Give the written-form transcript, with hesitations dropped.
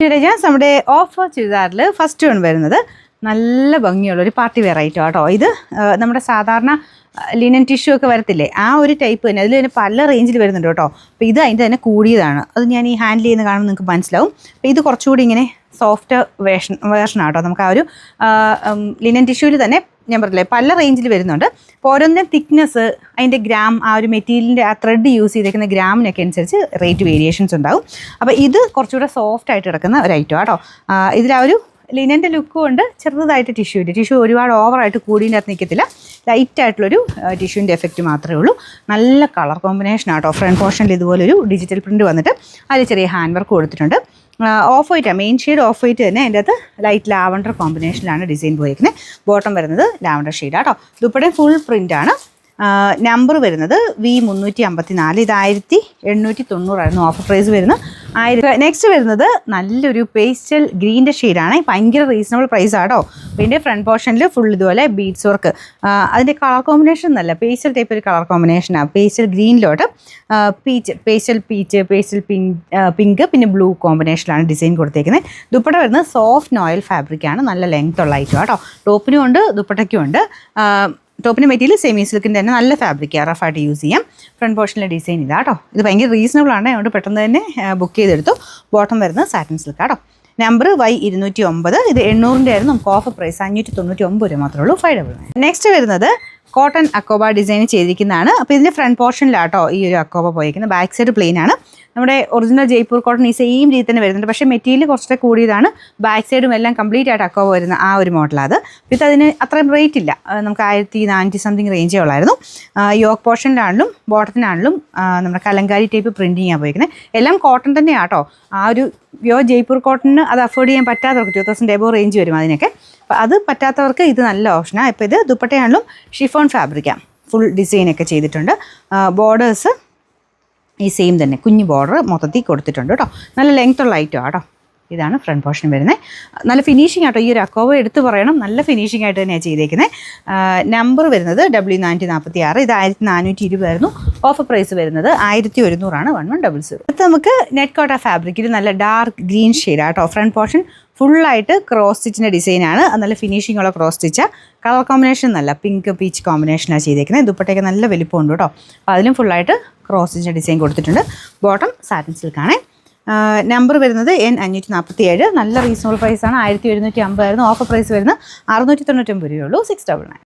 നമ്മുടെ offer ചുരിദാറിൽ first one വരുന്നത് നല്ല ഭംഗിയുള്ള ഒരു പാർട്ടി വെയർ ഐറ്റം കേട്ടോ. ഇത് നമ്മുടെ സാധാരണ ലിനൻ ടിഷ്യൂ ഒക്കെ വരത്തില്ലേ, ആ ഒരു ടൈപ്പ് തന്നെ. അതിൽ തന്നെ പല റേഞ്ചിൽ വരുന്നുണ്ട് കേട്ടോ. അപ്പോൾ ഇത് അതിൻ്റെ തന്നെ കൂടിയതാണ്. അത് ഞാൻ ഈ ഹാൻഡിൽ ചെയ്യുന്ന കാണുമ്പോൾ നിങ്ങൾക്ക് മനസ്സിലാവും. അപ്പോൾ ഇത് കുറച്ചുകൂടി ഇങ്ങനെ സോഫ്റ്റ് വേർഷനാണ് കേട്ടോ. നമുക്ക് ആ ഒരു ലിനൻ ടിഷ്യൂവിൽ തന്നെ ഞാൻ പറഞ്ഞില്ലേ പല റേഞ്ചിൽ വരുന്നുണ്ട്. അപ്പോൾ ഓരോന്നിൻ്റെ തിക്നെസ്, അതിൻ്റെ ഗ്രാം, ആ ഒരു മെറ്റീരിയലിൻ്റെ ആ ത്രെഡ് യൂസ് ചെയ്തേക്കുന്ന ഗ്രാമിനൊക്കെ അനുസരിച്ച് റേറ്റ് വേരിയേഷൻസ് ഉണ്ടാവും. അപ്പോൾ ഇത് കുറച്ചുകൂടെ സോഫ്റ്റ് ആയിട്ട് കിടക്കുന്ന ഒരു ഐറ്റം കേട്ടോ. ഇതിൽ ആ ഒരു ലിനൻ്റെ ലുക്കും ഉണ്ട്, ചെറുതായിട്ട് ടിഷ്യൂ ഒരുപാട് ഓവറായിട്ട് കൂടിൻ്റെ അകത്ത് നിൽക്കത്തില്ല. ലൈറ്റായിട്ടുള്ളൊരു ടിഷ്യൂവിൻ്റെ എഫക്റ്റ് മാത്രമേ ഉള്ളൂ. നല്ല കളർ കോമ്പിനേഷൻ ആട്ടോ. ഫ്രണ്ട് പോർഷനിൽ ഇതുപോലൊരു ഡിജിറ്റൽ പ്രിൻറ്റ് വന്നിട്ട് അതിൽ ചെറിയ ഹാൻഡ് വർക്ക് കൊടുത്തിട്ടുണ്ട്. ഓഫ് വൈറ്റാണ്, മെയിൻ ഷെയ്ഡ് ഓഫ് വൈറ്റ് തന്നെ. അതിൻ്റെ അകത്ത് ലൈറ്റ് ലാവണ്ടർ കോമ്പിനേഷനിലാണ് ഡിസൈൻ പോയിരിക്കുന്നത്. ബോട്ടം വരുന്നത് ലാവണ്ടർ ഷെയ്ഡാട്ടോ. ദുപ്പട്ടയും ഫുൾ പ്രിൻ്റാണ്. നമ്പർ വരുന്നത് V354. ഇത് 1890 ഓഫർ പ്രൈസ് വരുന്നത് 1000. നെക്സ്റ്റ് വരുന്നത് നല്ലൊരു പേസ്റ്റൽ ഗ്രീൻ്റെ ഷെയ്ഡാണ്. ഭയങ്കര റീസണബിൾ പ്രൈസ് ആട്ടോ. ഇതിൻ്റെ ഫ്രണ്ട് പോർഷനിൽ ഫുൾ ഇതുപോലെ ബീഡ്സ് വർക്ക്. അതിൻ്റെ കളർ കോമ്പിനേഷൻ നല്ല പേസ്റ്റൽ ടൈപ്പ് ഒരു കളർ കോമ്പിനേഷനാണ്. പേസ്റ്റൽ ഗ്രീനിലോട്ട് പേസ്റ്റൽ പിങ്ക് പിന്നെ ബ്ലൂ കോമ്പിനേഷനിലാണ് ഡിസൈൻ കൊടുത്തേക്കുന്നത്. ദുപ്പട്ട വരുന്നത് സോഫ്റ്റ് നോയിൽ ഫാബ്രിക്കാണ്. നല്ല ലെങ്ത് ഉള്ള ഐറ്റം കേട്ടോ. ടോപ്പിനും ഉണ്ട് ദുപ്പട്ടയ്ക്കും ഉണ്ട്. ടോപ്പിൻ്റെ മെറ്റീരിയൽ സെമി സിൽക്കിൻ്റെ തന്നെ നല്ല ഫാബ്രിക്കാണ്, റഫായിട്ട് യൂസ് ചെയ്യാം. ഫ്രണ്ട് പോർഷനിലെ ഡിസൈൻ ഇതാ കേട്ടോ. ഇത് ഭയങ്കര റീസണബിൾ ആണ്, അതുകൊണ്ട് പെട്ടെന്ന് തന്നെ ബുക്ക് ചെയ്തെടുത്തു. ബോട്ടം വരുന്നത് സാറ്റിൻ സിൽക്ക് കേട്ടോ. Number Y209. ഇത് 800 ആയിരുന്നു. നമുക്ക് ഓഫർ പ്രൈസ് 599 രൂപ മാത്രമേ ഉള്ളൂ. 599. നെക്സ്റ്റ് വരുന്നത് കോട്ടൺ അക്കോബ ഡിസൈൻ ചെയ്തിരിക്കുന്നതാണ്. അപ്പോൾ ഇതിൻ്റെ ഫ്രണ്ട് പോർഷനിലാട്ടോ ഈ ഒരു അക്കോബ പോയിരിക്കുന്നത്. ബാക്ക് സൈഡ് പ്ലെയിൻ ആണ്. നമ്മുടെ ഒറിജിനൽ ജയ്പൂർ കോട്ടൺ ഈ സെയിം രീതി തന്നെ വരുന്നുണ്ട്. പക്ഷേ മെറ്റീരിയൽ കുറച്ചുകൂടെ കൂടിയതാണ്. ബാക്ക് സൈഡും എല്ലാം കംപ്ലീറ്റ് ആയിട്ട് അക്കോബ വരുന്ന ആ ഒരു മോഡലാണ്. ഇത് അതിന് അത്രയും റേറ്റ് ഇല്ല. നമുക്ക് 1400 സംതിങ് റേഞ്ചേ ഉള്ളായിരുന്നു. യോക്ക് പോർഷനിലാണെങ്കിലും ബോട്ടത്തിനാണെങ്കിലും നമ്മുടെ കലങ്കാരി ടൈപ്പ് പ്രിൻറ്റിങ്ങാണ് പോയിരിക്കുന്നത്. എല്ലാം കോട്ടൺ തന്നെയാണ് കേട്ടോ. ആ ഒരു ജയ്പൂർ കോട്ടണിന് അത് അഫോർഡ് ചെയ്യാൻ പറ്റാത്തവർക്ക് 2000 എബോ റേഞ്ച് വരും അതിനൊക്കെ. അപ്പോൾ അത് പറ്റാത്തവർക്ക് ഇത് നല്ല ഓപ്ഷനാണ്. ഇപ്പോൾ ഇത് ദുപ്പട്ടയാണെങ്കിലും ഷിഫോൺ ഫാബ്രിക്കാണ്. ഫുൾ ഡിസൈനൊക്കെ ചെയ്തിട്ടുണ്ട്. ബോർഡേഴ്സ് ഈ സെയിം തന്നെ കുഞ്ഞു ബോർഡർ മൊത്തത്തിൽ കൊടുത്തിട്ടുണ്ട് കേട്ടോ. നല്ല ലെങ്ത് ഉള്ള ഐറ്റം കേട്ടോ. ഇതാണ് ഫ്രണ്ട് പോർഷൻ വരുന്നത്. നല്ല ഫിനിഷിംഗ് ആട്ടോ. ഈ ഒരു അക്കോവ എടുത്ത് പറയണം, നല്ല ഫിനിഷിംഗ് ആയിട്ട് തന്നെയാണ് ചെയ്തേക്കുന്നത്. നമ്പർ വരുന്നത് W446. ഇത് 1420 ആയിരുന്നു. ഓഫർ പ്രൈസ് വരുന്നത് 1100 1100. അടുത്ത് നമുക്ക് നെറ്റ് കോട്ട ഫാബ്രിക്കിൽ നല്ല ഡാർക്ക് ഗ്രീൻ ഷെയ്ഡ് ആട്ടോ. ഫ്രണ്ട് പോർഷൻ ഫുള്ളായിട്ട് ക്രോസ് സ്റ്റിച്ചിൻ്റെ ഡിസൈനാണ്. നല്ല ഫിനിഷിംഗ് ഉള്ള ക്രോസ് സ്റ്റിച്ചാണ്. കളർ കോമ്പിനേഷൻ നല്ല പിങ്ക് പീച്ച് കോമ്പിനേഷനാണ് ചെയ്തേക്കുന്നത്. ദുപ്പട്ടയൊക്കെ നല്ല വലിപ്പമുണ്ട് കേട്ടോ. അപ്പോൾ അതിലും ഫുള്ളായിട്ട് ക്രോസ് സ്റ്റിച്ചിൻ്റെ ഡിസൈൻ കൊടുത്തിട്ടുണ്ട്. ബോട്ടം സാറ്റിൻ സിൽക്കാണ്. നമ്പർ വരുന്നത് N547. നല്ല റീസണബിൾ പ്രൈസാണ്. 1750 ആയിരുന്നു. ഓഫർ പ്രൈസ് വരുന്നത് 699 രൂപയുള്ളൂ. 699.